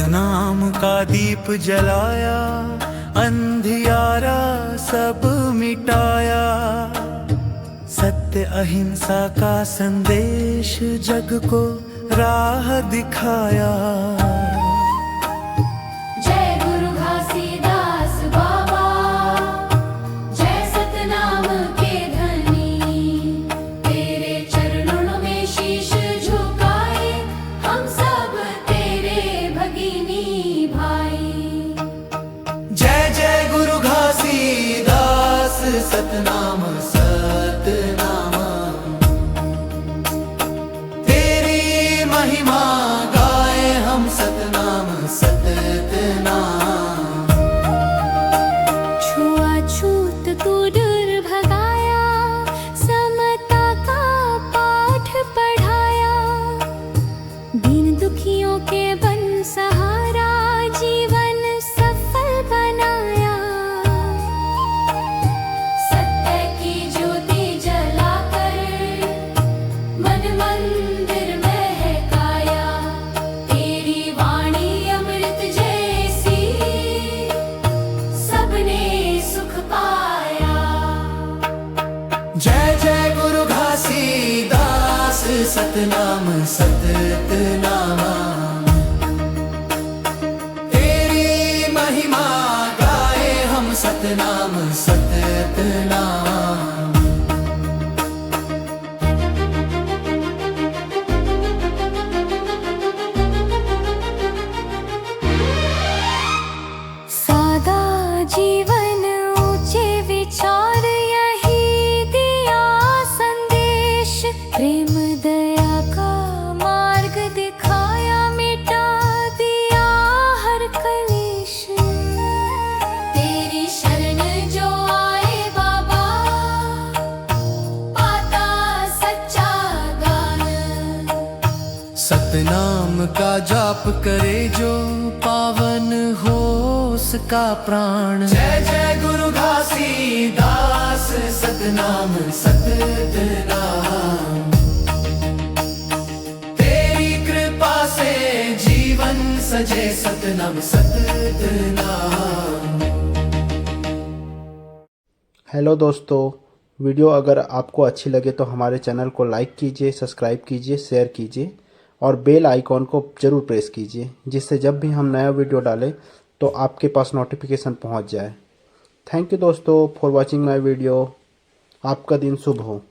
सतनाम का दीप जलाया, अंधियारा सब मिटाया। सत्य अहिंसा का संदेश जग को राह दिखाया। जय गुरु घासीदास बाबा, जय सतनाम के धनी। तेरे चरणों में शीश झुकाए, हम सब तेरे भगिनी भाई। जय जय गुरु घासीदास सतनाम सतनाम। तेरी महिमा गाए हम सतनाम सतनाम। छुआछूत तू दूर भगाया, समता का पाठ पढ़ाया। दीन दुखियों के बन सहारा, जीवन सफल बनाया। सत्य की ज्योति जलाकर मन मंदिर महकाया। तेरी वाणी अमृत जैसी, सबने सुख पाया। जय जय गुरु घासीदास सतनाम सतनाम। तेरी महिमा गाए हम सतनाम सतनाम। सादा जीवन ऊंचे विचार, यही दिया संदेश। प्रेम दया का मार्ग दिखाया, मिटा दिया हर कलेश। तेरी शरण जो आए बाबा, पाता सच्चा ज्ञान। सतनाम का जाप करे जो, पावन हो उसका प्राण। जय जय गुरु घासीदास सतनाम सतनाम। तेरी कृपा से जीवन सजे सतनाम सतनाम। हेलो दोस्तों, वीडियो अगर आपको अच्छी लगे तो हमारे चैनल को लाइक कीजिए, सब्सक्राइब कीजिए, शेयर कीजिए और बेल आइकॉन को ज़रूर प्रेस कीजिए, जिससे जब भी हम नया वीडियो डालें तो आपके पास नोटिफिकेशन पहुंच जाए। थैंक यू दोस्तों फॉर वॉचिंग माय वीडियो। आपका दिन शुभ हो।